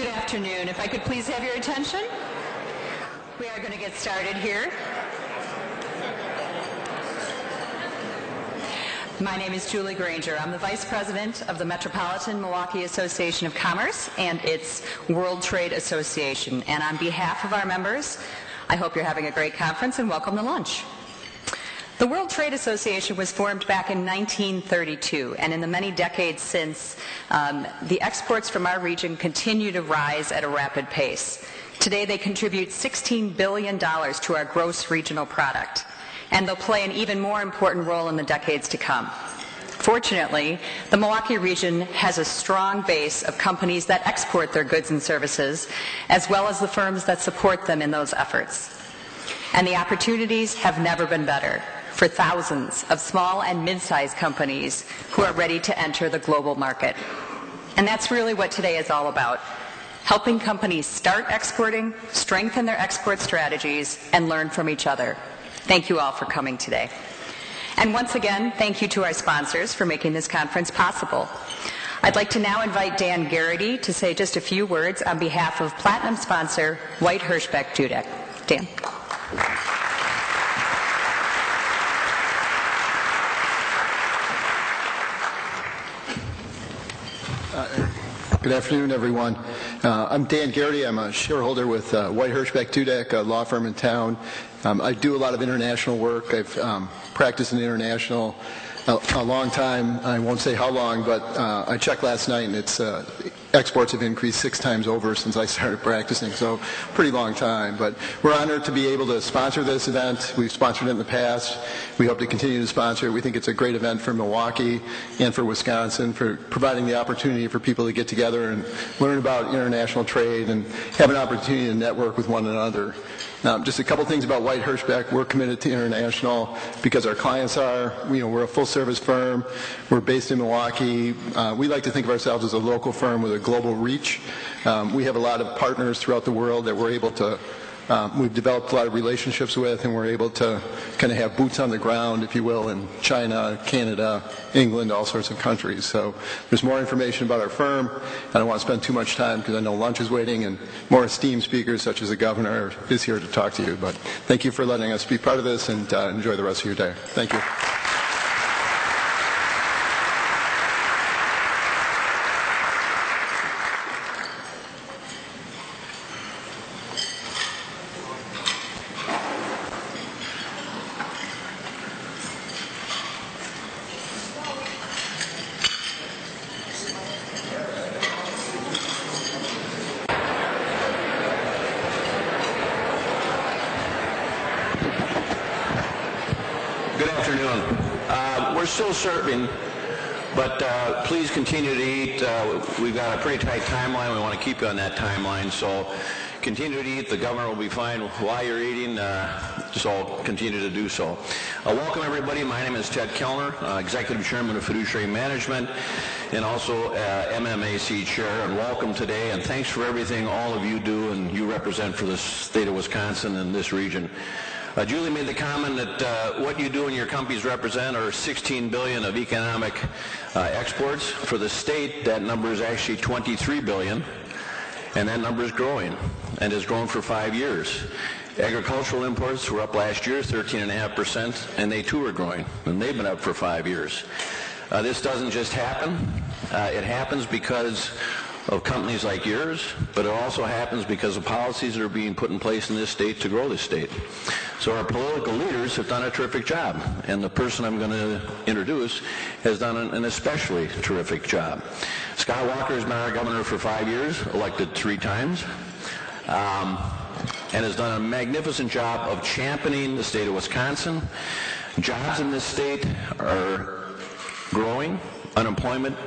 Good afternoon. If I could please have your attention. We are going to get started here. My name is Julie Granger. I'm the Vice President of the Metropolitan Milwaukee Association of Commerce and its World Trade Association. And on behalf of our members, I hope you're having a great conference and welcome to lunch. The World Trade Association was formed back in 1932, and in the many decades since, the exports from our region continue to rise at a rapid pace. Today they contribute $16 billion to our gross regional product, and they'll play an even more important role in the decades to come. Fortunately, the Milwaukee region has a strong base of companies that export their goods and services, as well as the firms that support them in those efforts. And the opportunities have never been better for thousands of small and mid-sized companies who are ready to enter the global market. And that's really what today is all about: helping companies start exporting, strengthen their export strategies, and learn from each other. Thank you all for coming today. And once again, thank you to our sponsors for making this conference possible. I'd like to now invite Dan Garrity to say just a few words on behalf of Platinum sponsor White Hirschbeck Dudek. Dan. Good afternoon, everyone. I'm Dan Garrity. I'm a shareholder with White Hirschbeck Dudek, a law firm in town. I do a lot of international work. I've practiced in international a long time. I won't say how long, but I checked last night, and it's exports have increased 6 times over since I started practicing, so pretty long time. But we're honored to be able to sponsor this event. We've sponsored it in the past. We hope to continue to sponsor it. We think it's a great event for Milwaukee and for Wisconsin, for providing the opportunity for people to get together and learn about international trade and have an opportunity to network with one another. Just a couple things about White Hirschbeck. We're committed to international because our clients are. We're a full-service firm. We're based in Milwaukee. We like to think of ourselves as a local firm with a global reach. We have a lot of partners throughout the world that we're able to we've developed a lot of relationships with, and we're able to kind of have boots on the ground, if you will, in China, Canada, England, all sorts of countries. So there's more information about our firm. I don't want to spend too much time because I know lunch is waiting, and more esteemed speakers such as the governor is here to talk to you. But thank you for letting us be part of this, and enjoy the rest of your day. Thank you. We're still serving, but please continue to eat. We've got a pretty tight timeline. We want to keep you on that timeline, so continue to eat. The governor will be fine while you're eating, so continue to do so. Welcome, everybody. My name is Ted Kellner, Executive Chairman of Fiduciary Management, and also MMAC Chair, and welcome today, and thanks for everything all of you do and you represent for the state of Wisconsin and this region. Julie made the comment that what you do and your companies represent are $16 billion of economic exports. For the state, that number is actually $23 billion, and that number is growing, and has grown for 5 years. Agricultural imports were up last year, 13.5%, and they too are growing, and they've been up for 5 years. This doesn't just happen. It happens because of companies like yours, but it also happens because of policies that are being put in place in this state to grow this state. So our political leaders have done a terrific job, and the person I'm going to introduce has done an especially terrific job. Scott Walker has been our governor for 5 years, elected 3 times, and has done a magnificent job of championing the state of Wisconsin. Jobs in this state are growing. Unemployment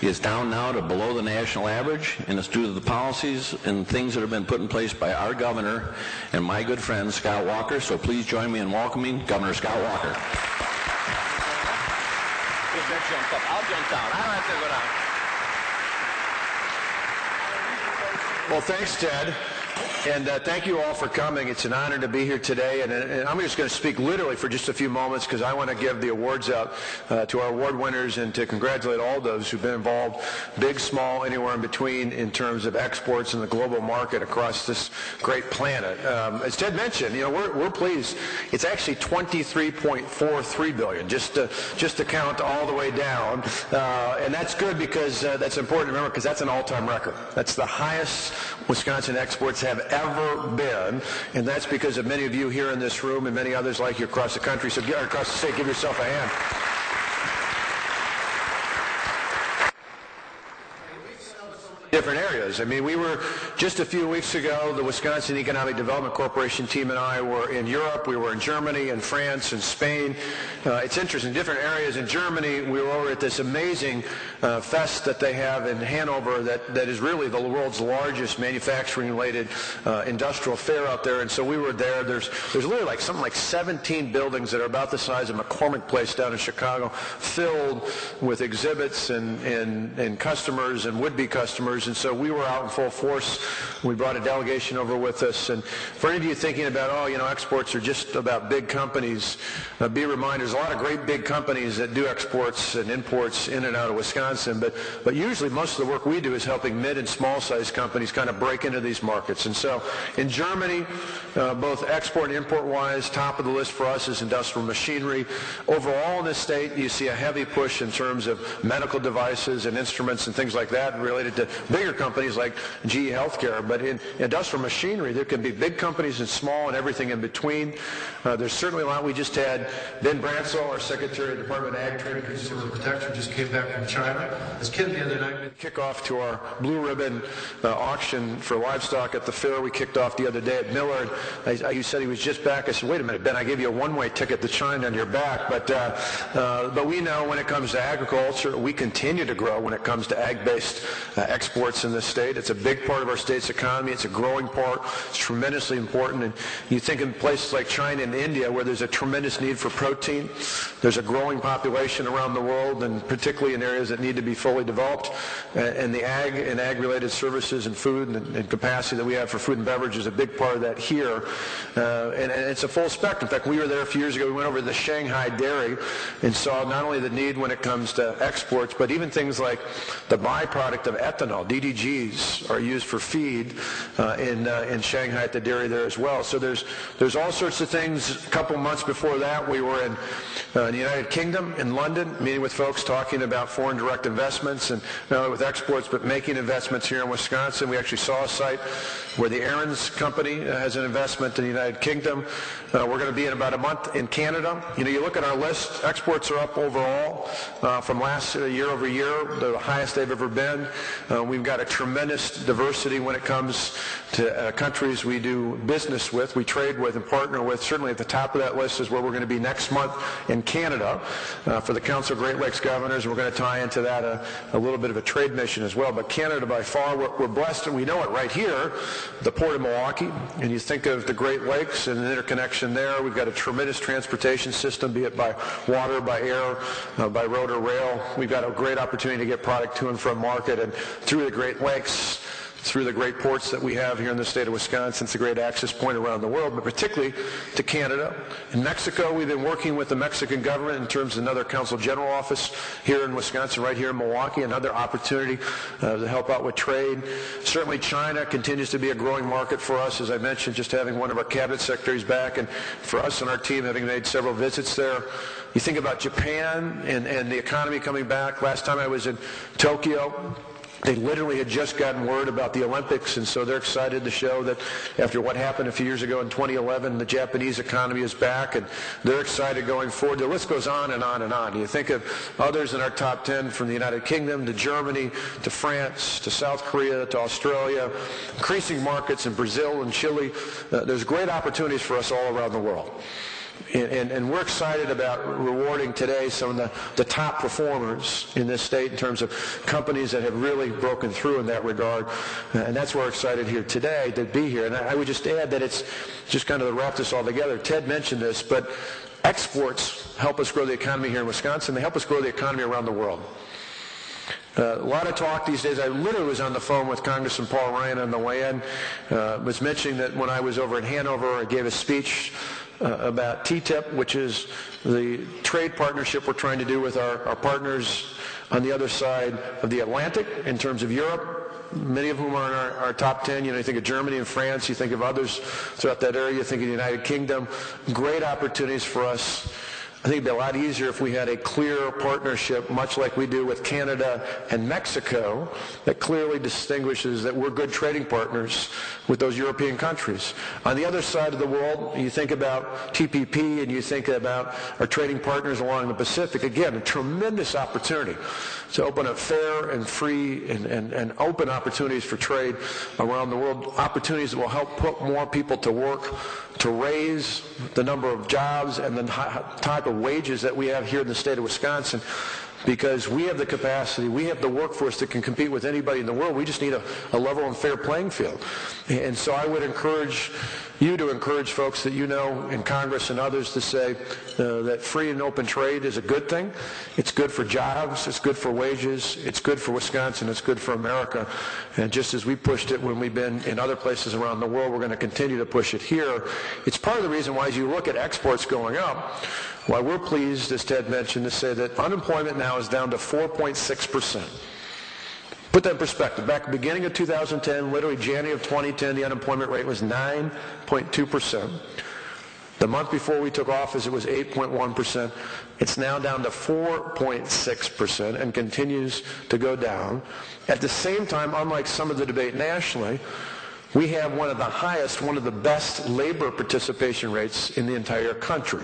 is down now to below the national average, and it's due to the policies and things that have been put in place by our governor and my good friend Scott Walker. So please join me in welcoming Governor Scott Walker. I'll jump down. I don't have to go down. Well, thanks, Ted. And thank you all for coming. It's an honor to be here today. And I'm just going to speak literally for just a few moments because I want to give the awards out to our award winners and to congratulate all those who've been involved, big, small, anywhere in between, in terms of exports in the global market across this great planet. As Ted mentioned, we're pleased. It's actually $23.43 billion, just to count all the way down. And that's good because that's important to remember because that's an all-time record. That's the highest Wisconsin exports have ever been, and that's because of many of you here in this room and many others like you across the country. So across the state, give yourself a hand. Different areas. I mean, we were just a few weeks ago, the Wisconsin Economic Development Corporation team and I were in Europe. We were in Germany and France and Spain. It's interesting, different areas. In Germany, we were over at this amazing fest that they have in Hanover that is really the world's largest manufacturing-related industrial fair out there. And so we were there. There's literally something like 17 buildings that are about the size of McCormick Place down in Chicago, filled with exhibits and customers and would-be customers. And so we were out in full force. We brought a delegation over with us. And for any of you thinking about, exports are just about big companies, be reminded there's a lot of great big companies that do exports and imports in and out of Wisconsin. But usually most of the work we do is helping mid and small-sized companies kind of break into these markets. And so in Germany, both export and import-wise, top of the list for us is industrial machinery. Overall in this state, you see a heavy push in terms of medical devices and instruments and things like that related to bigger companies like GE Healthcare. But in industrial machinery, there can be big companies and small and everything in between. There's certainly a lot. We just had Ben Bransell, our Secretary of the Department of Ag, Trade, and Consumer Protection, just came back from China. As Ken the other night, kick off to our Blue Ribbon auction for livestock at the fair we kicked off the other day at Millard. You said he was just back. I said, wait a minute, Ben, I gave you a one-way ticket to China on your back. But we know when it comes to agriculture, we continue to grow when it comes to ag-based exports in this state. It's a big part of our state's economy. It's a growing part. It's tremendously important. And you think in places like China and India where there's a tremendous need for protein, there's a growing population around the world, and particularly in areas that need to be fully developed. And the ag and ag-related services and food and capacity that we have for food and beverage is a big part of that here. And it's a full spectrum. In fact, we were there a few years ago. We went over to the Shanghai dairy and saw not only the need when it comes to exports, but even things like the byproduct of ethanol. DDGs are used for feed in Shanghai at the dairy there as well. So there's all sorts of things. A couple months before that, we were in the United Kingdom, in London, meeting with folks talking about foreign direct investments, and not only with exports, but making investments here in Wisconsin. We actually saw a site where the Aaron's company has an investment in the United Kingdom. We're going to be in about a month in Canada. You look at our list, exports are up overall from last year over year, the highest they've ever been. We've got a tremendous diversity when it comes to countries we do business with, we trade with and partner with. Certainly at the top of that list is where we're going to be next month in Canada for the Council of Great Lakes Governors. We're going to tie into that a little bit of a trade mission as well. But Canada, by far, we're blessed, and we know it right here, the Port of Milwaukee. And you think of the Great Lakes and the interconnection there. We've got a tremendous transportation system, be it by water, by air, by road or rail. We've got a great opportunity to get product to and from market, and through the Great Lakes, through the great ports that we have here in the state of Wisconsin. It's a great access point around the world, but particularly to Canada. In Mexico, we've been working with the Mexican government in terms of another consul general office here in Wisconsin, right here in Milwaukee, another opportunity to help out with trade. Certainly China continues to be a growing market for us, as I mentioned, just having one of our cabinet secretaries back, and for us and our team having made several visits there. You think about Japan and the economy coming back. Last time I was in Tokyo, they literally had just gotten word about the Olympics, and so they're excited to show that after what happened a few years ago in 2011, the Japanese economy is back, and they're excited going forward. The list goes on and on and on. You think of others in our top 10, from the United Kingdom to Germany to France to South Korea to Australia, increasing markets in Brazil and Chile. There's great opportunities for us all around the world. And we're excited about rewarding today some of the top performers in this state in terms of companies that have really broken through in that regard. And that's why we're excited here today to be here. And I would just add that it's just kind of to wrap this all together. Ted mentioned this, but exports help us grow the economy here in Wisconsin. They help us grow the economy around the world. A lot of talk these days. I literally was on the phone with Congressman Paul Ryan on the way in. Was mentioning that when I was over in Hanover, I gave a speech about TTIP, which is the trade partnership we're trying to do with our partners on the other side of the Atlantic in terms of Europe, many of whom are in our top 10. You think of Germany and France, you think of others throughout that area, you think of the United Kingdom. Great opportunities for us. I think it'd be a lot easier if we had a clear partnership, much like we do with Canada and Mexico, that clearly distinguishes that we're good trading partners with those European countries. On the other side of the world, you think about TPP and you think about our trading partners along the Pacific. Again, a tremendous opportunity to open up fair and free and open opportunities for trade around the world, opportunities that will help put more people to work, to raise the number of jobs and the type of wages that we have here in the state of Wisconsin, because we have the capacity, we have the workforce that can compete with anybody in the world. We just need a level and fair playing field. And so I would encourage you to encourage folks that you know in Congress and others to say that free and open trade is a good thing. It's good for jobs, it's good for wages, it's good for Wisconsin, it's good for America. And just as we pushed it when we've been in other places around the world, we're going to continue to push it here. It's part of the reason why, as you look at exports going up, why we're pleased, as Ted mentioned, to say that unemployment now is down to 4.6%. Put that in perspective. Back at the beginning of 2010, literally January of 2010, the unemployment rate was 9.2%. The month before we took office, it was 8.1%. It's now down to 4.6% and continues to go down. At the same time, unlike some of the debate nationally, we have one of the highest, one of the best labor participation rates in the entire country,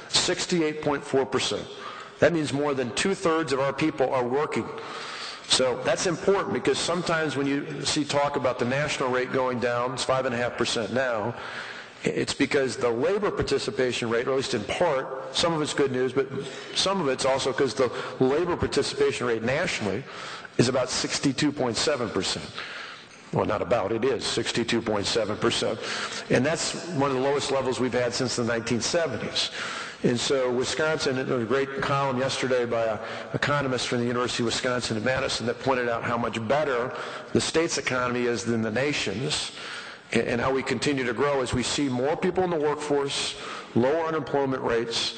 68.4%. That means more than 2/3 of our people are working. So that's important, because sometimes when you see talk about the national rate going down, it's 5.5% now, it's because the labor participation rate, or at least in part, some of it's good news, but some of it's also because the labor participation rate nationally is about 62.7%. Well, not about, it is 62.7%. And that's one of the lowest levels we've had since the 1970s. And so Wisconsin, there was a great column yesterday by an economist from the University of Wisconsin in Madison that pointed out how much better the state's economy is than the nation's, and how we continue to grow as we see more people in the workforce, lower unemployment rates.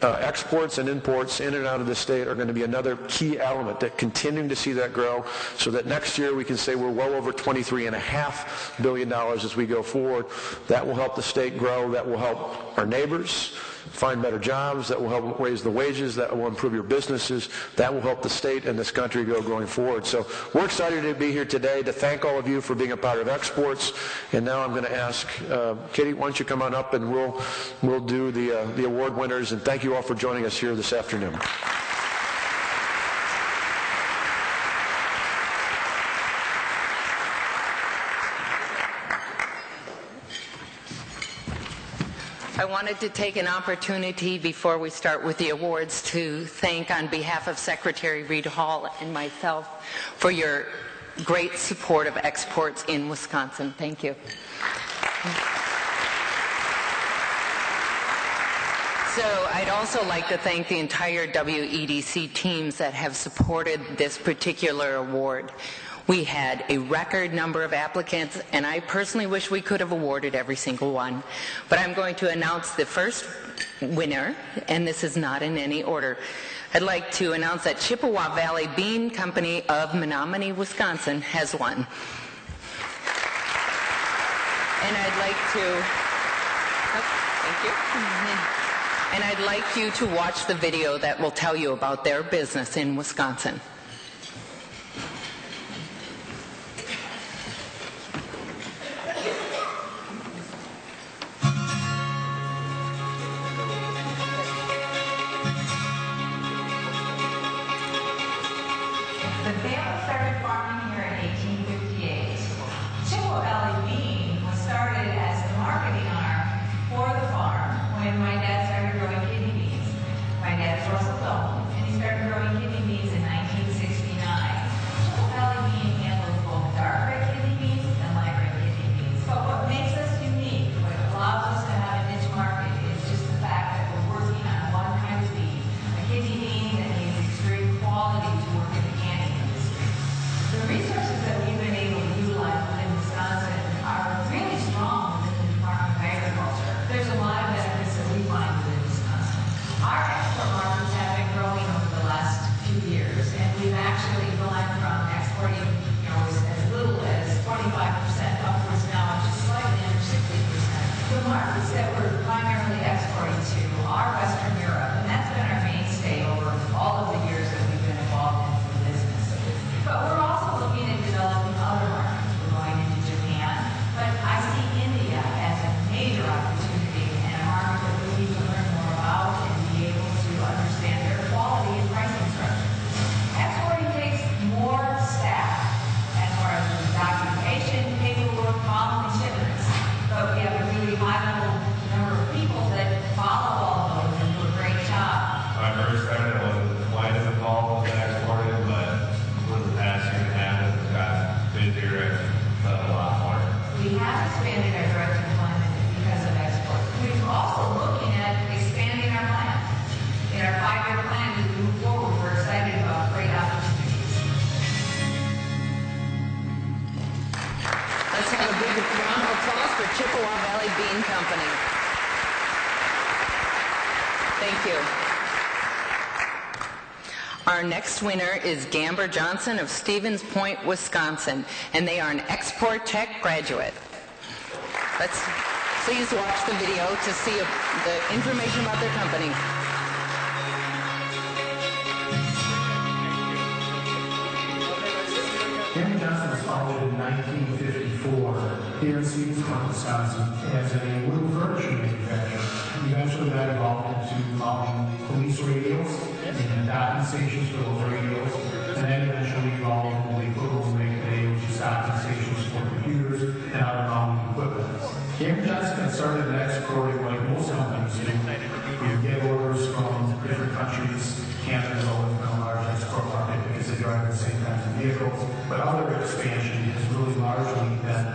Exports and imports in and out of the state are going to be another key element, that continuing to see that grow, so that next year we can say we're well over $23.5 billion as we go forward. That will help the state grow. That will help our neighbors find better jobs. That will help raise the wages. That will improve your businesses. That will help the state and this country go going forward. So we're excited to be here today to thank all of you for being a part of Exports. And now I'm going to ask Katie, why don't you come on up and we'll do the award winners. And thank you all for joining us here this afternoon. I wanted to take an opportunity before we start with the awards to thank, on behalf of Secretary Reed Hall and myself, for your great support of Exports in Wisconsin. Thank you. So I'd also like to thank the entire WEDC teams that have supported this particular award. We had a record number of applicants, and I personally wish we could have awarded every single one. But I'm going to announce the first winner, and this is not in any order. I'd like to announce that Chippewa Valley Bean Company of Menominee, Wisconsin has won. And I'd like to... thank you. And I'd like you to watch the video that will tell you about their business in Wisconsin. Kidney bean that needs extreme quality to work in the canning first started, I wasn't quite as involved with exporting, but for the past year and a half, as it's got busier, I've done a lot more. We have expanded our direct employment because of export. We're also looking at expanding our plan. In our 5-year plan, as we move forward, we're excited about great opportunities. Let's have a big round of applause for Chippewa Valley Bean Company. Thank you. Our next winner is Gamber Johnson of Stevens Point, Wisconsin, and they are an Export Tech graduate. Let's please watch the video to see the information about their company. Gamber Johnson was founded in 1954 here in Stevens Point, Wisconsin, as a wooden furniture manufacturer. Eventually that evolved into mounting police radios and docking stations for those radios, and then eventually evolved into the equipment we make today, which is docking stations for computers and other mounting equipment. Gamber Johnson got started in exporting like most companies do. You get orders from different countries. Canada has always been a large export market because they drive the same kinds of vehicles, but other expansion has really largely been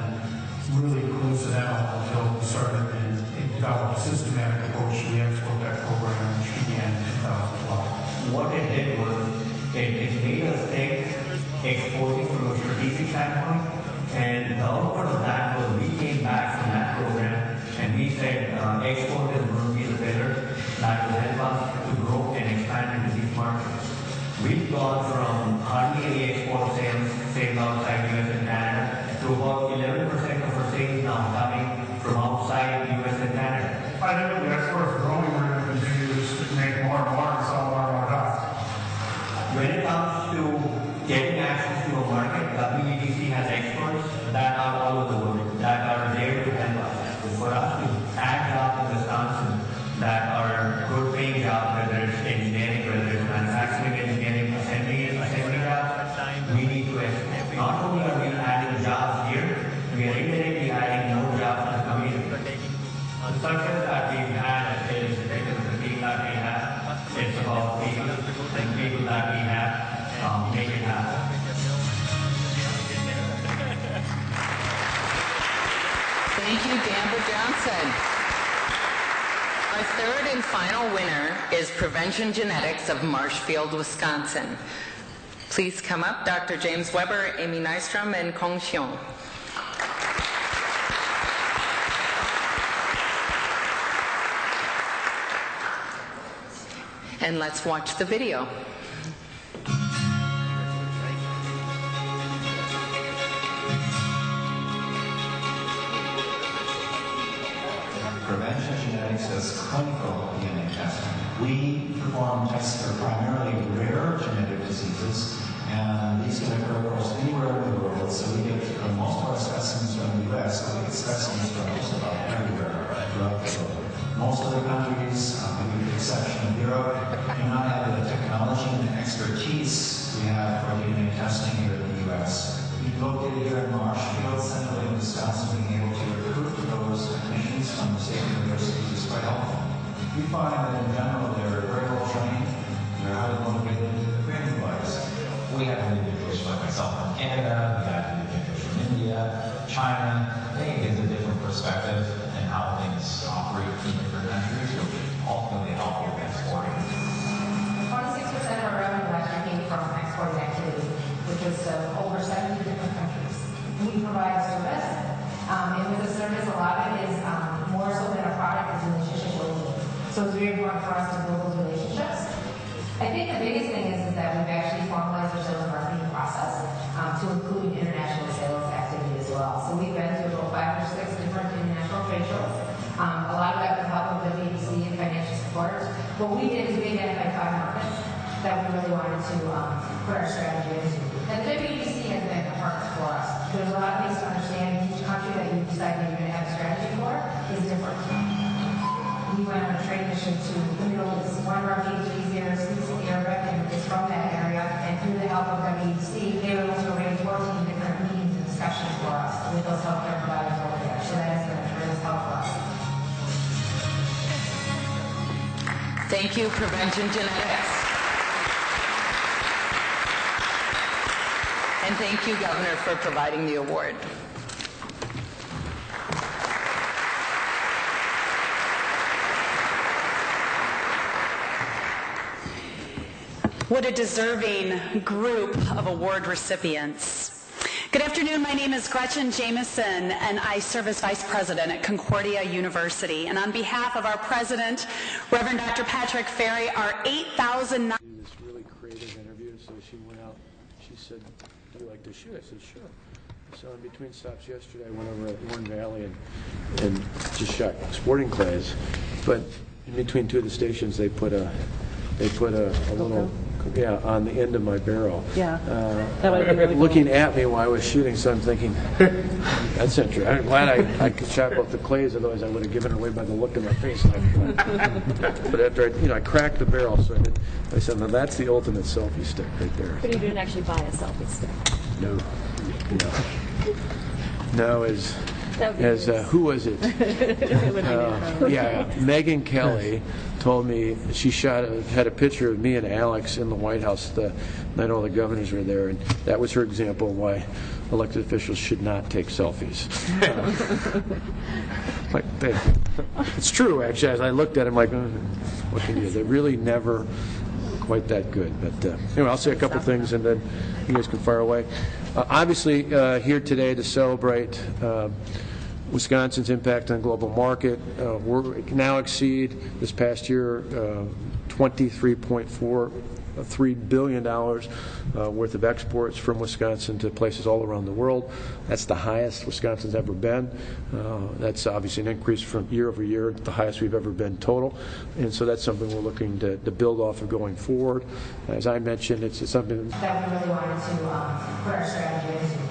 really coincidental until we started and developed a systematic approach to the Export Tech program, which began in 2012. What it did was it made us think exporting from a strategic standpoint, and the output of that was we came back from that program and we said export is going to be the pillar that will help us to grow and expand into these markets. We've gone from hardly any export sales outside US and Canada to about 11% of our sales now coming from outside US and Canada. I think the export is growing. We're going to continue to make more and more and sell more and more stuff. When it comes to getting access to a market, WEDC has experts that are all over the world, that are there to help us. For us to add jobs in Wisconsin that are good paying jobs, whether it's engineering, whether it's manufacturing, engineering, assembly jobs, we need to export. Not only are we adding jobs here, we are indirectly adding more jobs to the community. The success that we've had is because of the team that we have. It's about people and people that we have make it happen. Thank you, Gamber Johnson. Our third and final winner is Prevention Genetics of Marshfield, Wisconsin. Please come up, Dr. James Weber, Amy Nystrom, and Kong Xiong. And let's watch the video. Prevention Genetics does clinical DNA testing. We perform tests for primarily rare genetic diseases, and these can occur across anywhere in the world. So we get most of our specimens from the U.S., but we get specimens from just about everywhere throughout the world. Most other countries, with the exception of Europe, do not have the technology and the expertise we have for DNA testing here in the U.S. We've located here in Marshfield, centrally in Wisconsin, being able to recruit those technicians from the state universities is quite helpful. We find that in general they're very well trained, they're highly motivated, training wise. We have individuals like myself from Canada, we have individuals from India, China. They give a different perspective and how things operate in different countries, which ultimately help with exporting. 26% of our revenue last year came from exporting activity, which was over 70 different countries. We provide a service, and with the service, a lot of it is more so than a product, is relationship building. So it's very important for us to build those relationships. I think the biggest thing is that we've actually formalized our sales and marketing process to include international sales activity as well. So we've been to about 5 or 6 different international trade shows. A lot of that with help of the WEDC and financial support. What we did is we identified 5 markets that we really wanted to put our strategy into. And the WEDC has been a partner for us. There's a lot of things to understand. Each country that you decide that you're going to have a strategy for is different. We went on a trade mission to the Middle East. One of our PhDs there speaks Arabic and is from that area. And through the help of WEDC, they were able to arrange 14 different meetings and discussions for us with those healthcare providers over there. So that has been a tremendous help for us. Thank you, Prevention Genetics. And thank you, Governor, for providing the award. What a deserving group of award recipients. Good afternoon, my name is Gretchen Jameson, and I serve as Vice President at Concordia University. And on behalf of our President, Reverend Dr. Patrick Ferry, our 8,000... This really creative interview, so she went out, she said, do you like to shoot? I said, sure. So in between stops yesterday, I went over at Warren Valley and just shot sporting clays. But in between two of the stations, they put a little... Yeah, on the end of my barrel. Yeah. Really looking cool. At me while I was shooting, so I'm thinking, that's interesting. I'm glad I could shot both the clays, otherwise I would have given it away by the look in my face. But after I cracked the barrel, so I said, now that's the ultimate selfie stick right there. But you didn't actually buy a selfie stick. No. No, as who was it? Megyn Kelly told me she had a picture of me and Alex in the White House the night all the governors were there, and that was her example of why elected officials should not take selfies. Like, thank you. It's true, actually. As I looked at him, like, what can you do? They're really never quite that good. But anyway, I'll say a couple things, and then you guys can fire away. Obviously, here today to celebrate Wisconsin's impact on the global market. We now exceed, this past year, $23.43 billion worth of exports from Wisconsin to places all around the world. That's the highest Wisconsin's ever been. That's obviously an increase from year over year, the highest we've ever been total. And so that's something we're looking to build off of going forward. As I mentioned, it's something that we really wanted to put our strategy into.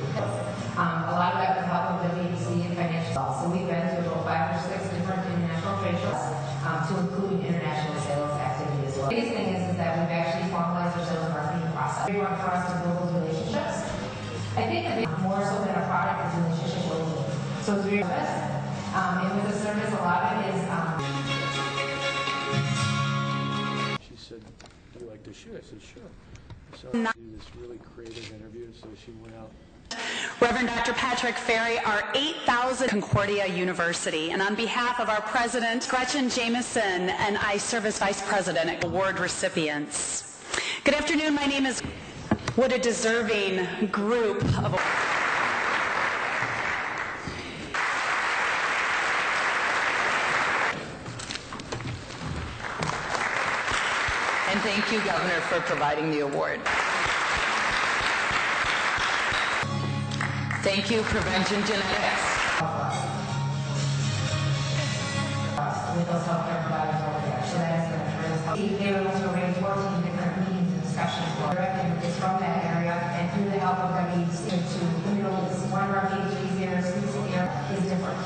A lot of that with help of the WEDC and financial. So we've been to about 5 or 6 different international trade shows to include international sales activity as well. The biggest thing is that we've actually formalized our sales and marketing process. We want for us to build those relationships. I think that more so than a product is relationship building. So it's very service. And with the service, a lot of it is... She said, do you like to shoot? I said, sure. So I do this really creative interview, so she went out. Reverend Dr. Patrick Ferry, our 8,000 Concordia University. And on behalf of our President, Gretchen Jameson, and I serve as Vice President at award recipients. Good afternoon, my name is... What a deserving group of... And thank you, Governor, for providing the award. Thank you, Prevention Genetics. With those healthcare providers over there. So that is going to help. They were able to arrange 14 different meetings and discussions. It's from that area, and through the help of WEDC to the Middle East. One of our PhDs here is different.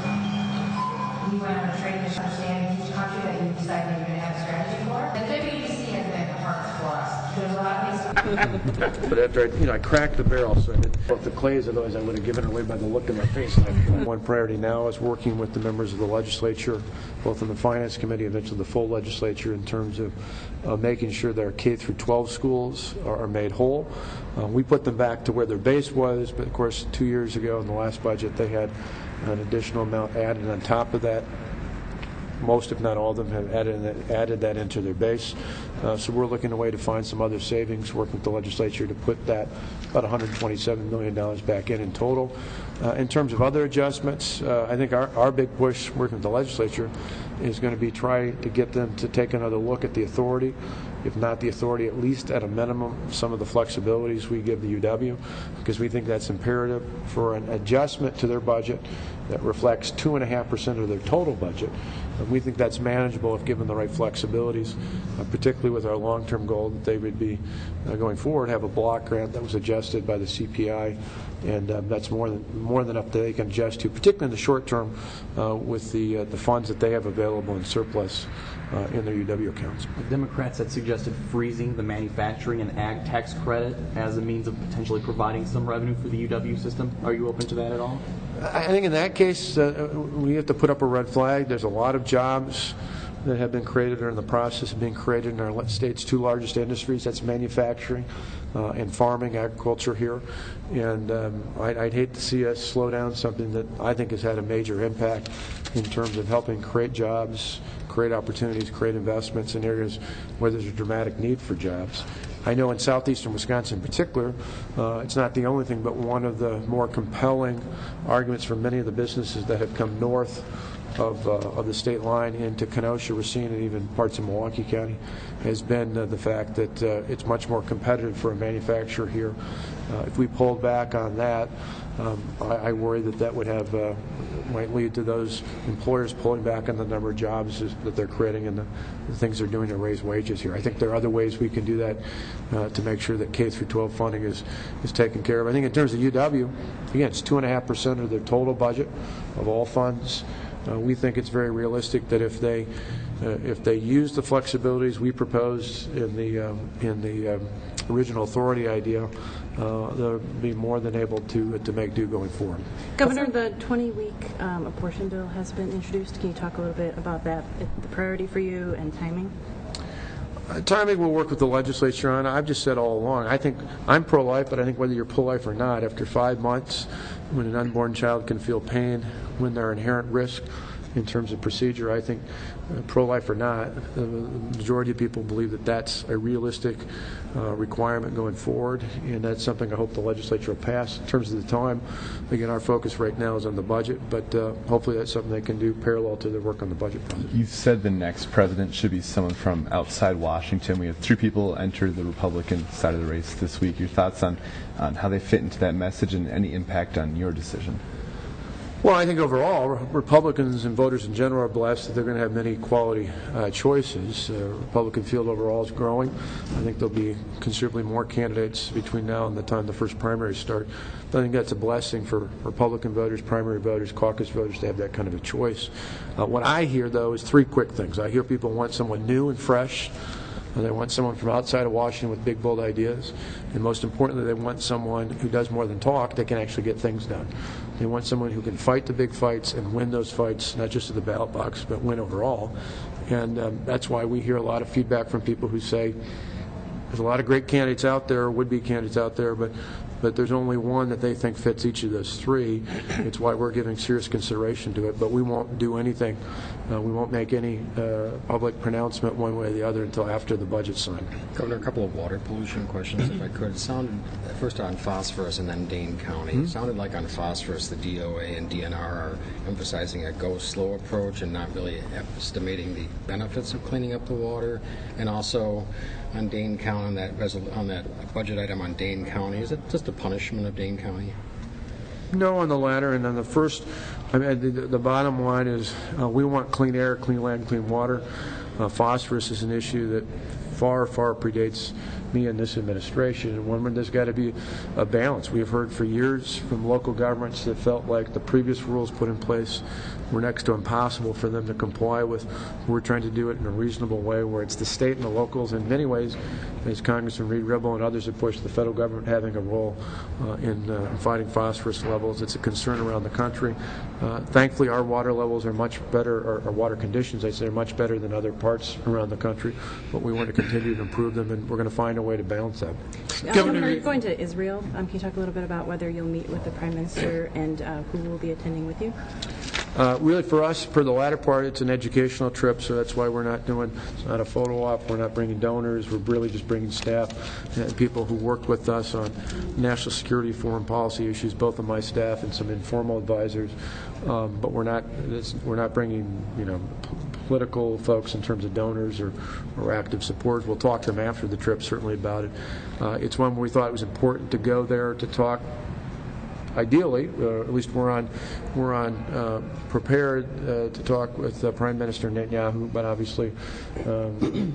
We went on a training to understand each country that you decide that you're going to have a strategy for. And WEDC has been a partner for us. There's a lot of things. But after I cracked the barrel, so I didn't both the clays, otherwise I would have given it away by the look in my face. One priority now is working with the members of the legislature, both in the Finance Committee, eventually the full legislature, in terms of making sure that our K-12 schools are made whole. We put them back to where their base was, but of course 2 years ago in the last budget they had an additional amount added on top of that. Most, if not all of them, have added that into their base. So we're looking at a way to find some other savings, working with the legislature to put that about $127 million back in total. In terms of other adjustments, I think our big push working with the legislature is going to be try to get them to take another look at the authority. If not the authority, at least at a minimum, some of the flexibilities we give the UW, because we think that's imperative for an adjustment to their budget that reflects 2.5% of their total budget. We think that's manageable if given the right flexibilities, particularly with our long-term goal that they would be, going forward, have a block grant that was adjusted by the CPI, and that's more than enough that they can adjust to, particularly in the short term with the funds that they have available in surplus in their UW accounts. The Democrats had suggested freezing the manufacturing and ag tax credit as a means of potentially providing some revenue for the UW system. Are you open to that at all? I think in that case, we have to put up a red flag. There's a lot of jobs that have been created or in the process of being created in our state's two largest industries. That's manufacturing and farming, agriculture here. And I'd hate to see us slow down something that I think has had a major impact in terms of helping create jobs, create opportunities, create investments in areas where there's a dramatic need for jobs. I know in southeastern Wisconsin in particular, it's not the only thing, but one of the more compelling arguments for many of the businesses that have come north of the state line into Kenosha, Racine, and even parts of Milwaukee County has been the fact that it's much more competitive for a manufacturer here. If we pulled back on that, I worry that would have might lead to those employers pulling back on the number of jobs that they're creating and the things they're doing to raise wages here. I think there are other ways we can do that to make sure that K through 12 funding is taken care of. I think in terms of UW, again, it's 2.5% of their total budget of all funds. We think it's very realistic that if they use the flexibilities we proposed in the original authority idea, they'll be more than able to make do going forward. Governor, the 20-week abortion bill has been introduced. Can you talk a little bit about that, the priority for you, and timing? Timing we'll work with the legislature on. I've just said all along, I think I'm pro-life, but I think whether you're pro-life or not, after 5 months, when an unborn child can feel pain, when there are inherent risks in terms of procedure, I think pro-life or not, the majority of people believe that that's a realistic requirement going forward, and that's something I hope the legislature will pass. In terms of the time, again, our focus right now is on the budget, but hopefully that's something they can do parallel to their work on the budget process. You said the next president should be someone from outside Washington. We have 3 people enter the Republican side of the race this week. Your thoughts on how they fit into that message and any impact on your decision? Well, I think overall, Republicans and voters in general are blessed that they're going to have many quality choices. Republican field overall is growing. I think there'll be considerably more candidates between now and the time the first primaries start. But I think that's a blessing for Republican voters, primary voters, caucus voters to have that kind of a choice. What I hear, though, is 3 quick things. I hear people want someone new and fresh. They want someone from outside of Washington with big, bold ideas. And most importantly, they want someone who does more than talk, that can actually get things done. They want someone who can fight the big fights and win those fights, not just at the ballot box, but win overall. And that's why we hear a lot of feedback from people who say, there's a lot of great candidates out there, would-be candidates out there, but there's only one that they think fits each of those 3. It's why we're giving serious consideration to it, but we won't do anything. We won't make any public pronouncement one way or the other until after the budget's signed. Governor, a couple of water pollution questions, if I could. It sounded, first on phosphorus and then Dane County. It sounded like on phosphorus, the DOA and DNR are emphasizing a go-slow approach and not really estimating the benefits of cleaning up the water. And also on Dane County, on that budget item on Dane County, is it just a punishment of Dane County? No, on the latter. And on the first, I mean, the bottom line is we want clean air, clean land, clean water. Phosphorus is an issue that far, far predates me and this administration. And one, there's got to be a balance. We have heard for years from local governments that felt like the previous rules put in place were next to impossible for them to comply with. We're trying to do it in a reasonable way where it's the state and the locals. In many ways, as Congressman Reed Ribble and others have pushed, the federal government having a role in fighting phosphorus levels. It's a concern around the country. Thankfully, our water levels are much better, our water conditions, I'd say, are much better than other parts around the country, but we want to continue to improve them, and we're going to find a way to balance that. Governor, you're going to Israel. Can you talk a little bit about whether you'll meet with the Prime Minister and who will be attending with you? Really, for us, for the latter part, it's an educational trip, so that's why we're not doing, it's not a photo op, we're not bringing donors, we're really just bringing staff and people who worked with us on national security, foreign policy issues, both of my staff and some informal advisors, but we're not bringing, political folks in terms of donors or active supporters. We'll talk to them after the trip, certainly, about it. It's one where we thought it was important to go there to talk. Ideally, at least we're on prepared to talk with Prime Minister Netanyahu, but obviously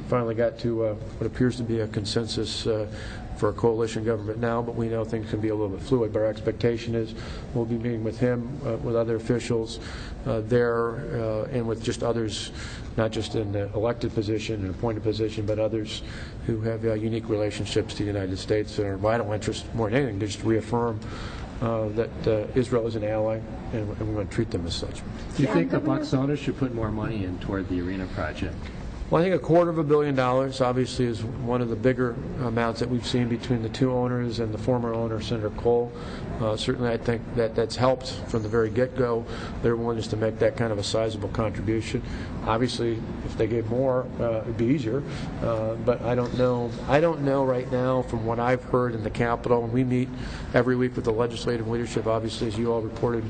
finally got to what appears to be a consensus for a coalition government now, but we know things can be a little bit fluid. But our expectation is we'll be meeting with him, with other officials there, and with just others, not just in the elected position and appointed position, but others who have unique relationships to the United States and are vital interest more than anything to just reaffirm that Israel is an ally, and we want to treat them as such. Do you think the Bucks owners should put more money in toward the arena project? Well, I think $250 million obviously is one of the bigger amounts that we've seen between the two owners and the former owner, Senator Cole. Certainly, I think that's helped from the very get-go. Their willingness to make that kind of a sizable contribution. Obviously, if they gave more, it'd be easier. But I don't know. I don't know right now from what I've heard in the Capitol. And we meet every week with the legislative leadership. Obviously, as you all reported,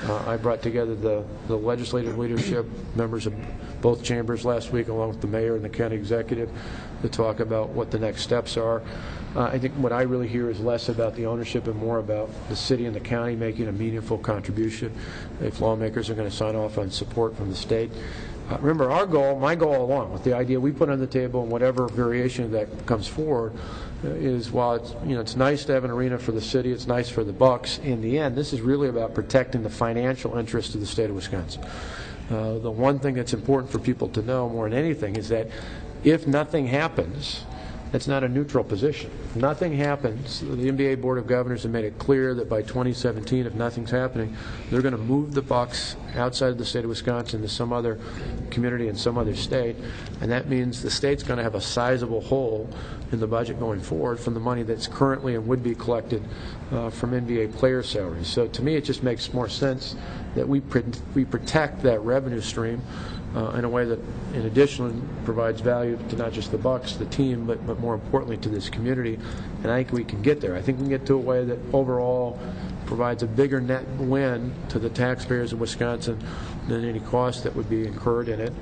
I brought together the legislative leadership, members of both chambers last week, along with the mayor and the county executive, to talk about what the next steps are. I think what I really hear is less about the ownership and more about the city and the county making a meaningful contribution if lawmakers are going to sign off on support from the state. Remember, our goal, my goal along with the idea we put on the table and whatever variation of that comes forward, is while it's nice to have an arena for the city, it's nice for the Bucks. In the end, this is really about protecting the financial interests of the state of Wisconsin. The one thing that's important for people to know more than anything is that if nothing happens, that's not a neutral position. If nothing happens, the NBA Board of Governors have made it clear that by 2017, if nothing's happening, they're going to move the Bucks outside of the state of Wisconsin to some other community in some other state, and that means the state's going to have a sizable hole in the budget going forward from the money that's currently and would be collected from NBA player salaries. So to me, it just makes more sense that we protect that revenue stream in a way that, in addition, provides value to not just the Bucks, the team, but more importantly to this community. And I think we can get there. I think we can get to a way that overall provides a bigger net win to the taxpayers of Wisconsin than any cost that would be incurred in it.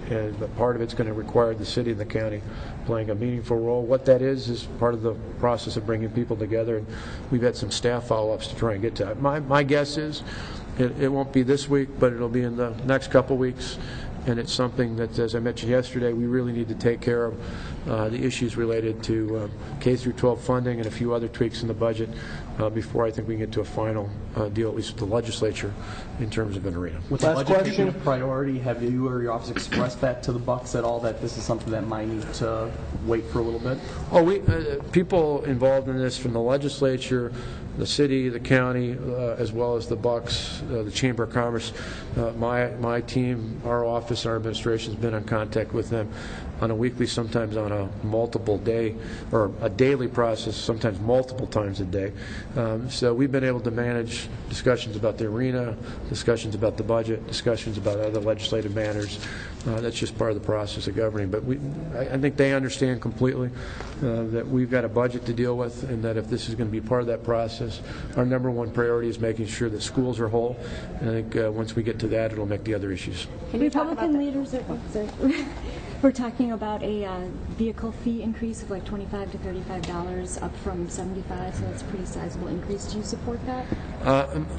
But part of it's going to require the city and the county playing a meaningful role. What that is part of the process of bringing people together. And we've had some staff follow-ups to try and get to it. My guess is it won't be this week, but it'll be in the next couple weeks. And it's something that, as I mentioned yesterday, we really need to take care of the issues related to K-12 funding and a few other tweaks in the budget before I think we can get to a final deal, at least with the legislature, in terms of an arena. With the budget being a priority, have you or your office expressed that to the Bucks at all, that this is something that might need to wait for a little bit? Oh, people involved in this from the legislature, the city, the county, as well as the Bucks, the Chamber of Commerce. My team, our office, our administration has been in contact with them on a weekly, sometimes on a multiple day, or a daily process, sometimes multiple times a day. So we've been able to manage discussions about the arena, discussions about the budget, discussions about other legislative matters. That's just part of the process of governing. But I think they understand completely that we've got a budget to deal with, and that if this is going to be part of that process, our number one priority is making sure that schools are whole. And I think once we get to that, it'll make the other issues. Republican leaders we're talking about a vehicle fee increase of like $25 to $35 up from $75, so that's a pretty sizable increase. Do you support that?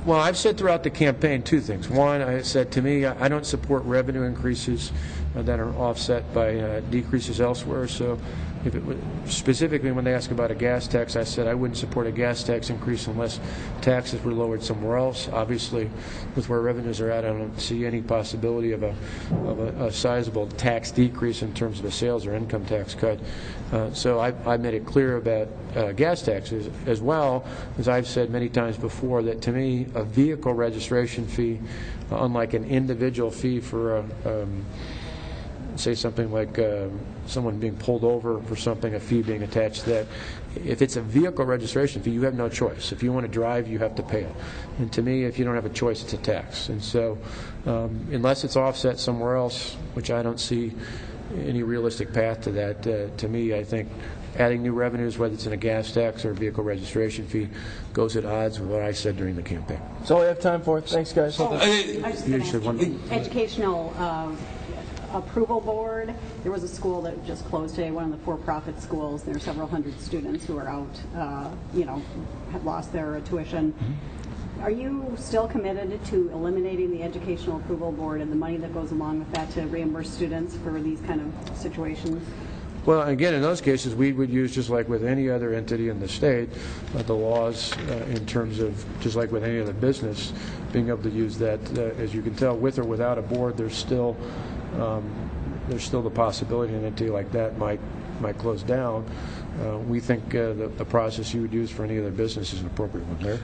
Well, I've said throughout the campaign two things. One, I said to me, I don't support revenue increases that are offset by decreases elsewhere. So if it was, specifically when they ask about a gas tax, I said I wouldn't support a gas tax increase unless taxes were lowered somewhere else. Obviously, with where revenues are at, I don't see any possibility of a sizable tax decrease in terms of a sales or income tax cut. So I made it clear about gas taxes, as well as I've said many times before, that to me a vehicle registration fee, unlike an individual fee for say something like someone being pulled over for something, a fee being attached to that. If it's a vehicle registration fee, you have no choice. If you want to drive, you have to pay it. And to me, if you don't have a choice, it's a tax. And so unless it's offset somewhere else, which I don't see any realistic path to that, to me, I think adding new revenues, whether it's in a gas tax or a vehicle registration fee, goes at odds with what I said during the campaign. That's all we have time for. Thanks, guys. Educational approval board. There was a school that just closed today, one of the for-profit schools. There are several hundred students who are out, have lost their tuition. Are you still committed to eliminating the educational approval board and the money that goes along with that to reimburse students for these kind of situations? Well, again, in those cases, we would use, just like with any other entity in the state, the laws in terms of, just like with any other business, being able to use that. As you can tell, with or without a board, there's still the possibility an entity like that might close down. We think the process you would use for any other business is an appropriate one there.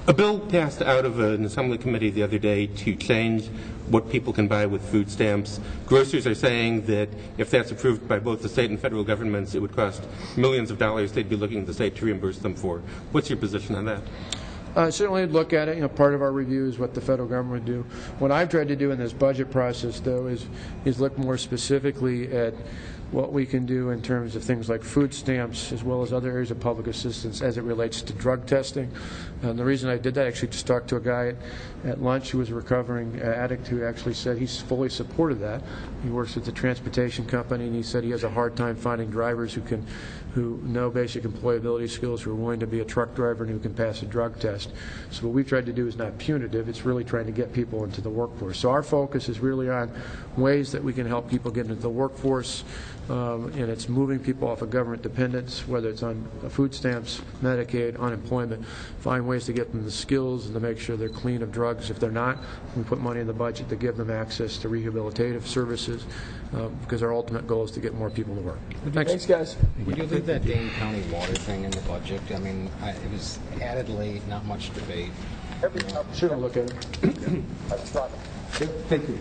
A bill passed out of an assembly committee the other day to change what people can buy with food stamps. Grocers are saying that if that's approved by both the state and federal governments, it would cost millions of dollars they'd be looking at the state to reimburse them for. What's your position on that? Certainly look at it. Part of our review is what the federal government would do. What I've tried to do in this budget process, though, is look more specifically at what we can do in terms of things like food stamps as well as other areas of public assistance as it relates to drug testing. And the reason I did that, actually just talked to a guy at lunch who was a recovering addict who actually said he's fully supported that. He works with the transportation company, and he said he has a hard time finding drivers who know basic employability skills, who are willing to be a truck driver and who can pass a drug test. So what we've tried to do is not punitive, it's really trying to get people into the workforce. So our focus is really on ways that we can help people get into the workforce, and it's moving people off of government dependence, whether it's on food stamps, Medicaid, unemployment, find ways to get them the skills and to make sure they're clean of drugs. If they're not, we put money in the budget to give them access to rehabilitative services, because our ultimate goal is to get more people to work. Thanks, guys. Would you leave that Dane County water thing in the budget? I mean, it was added late, not much debate. Sure, I'll look at it. Thank you.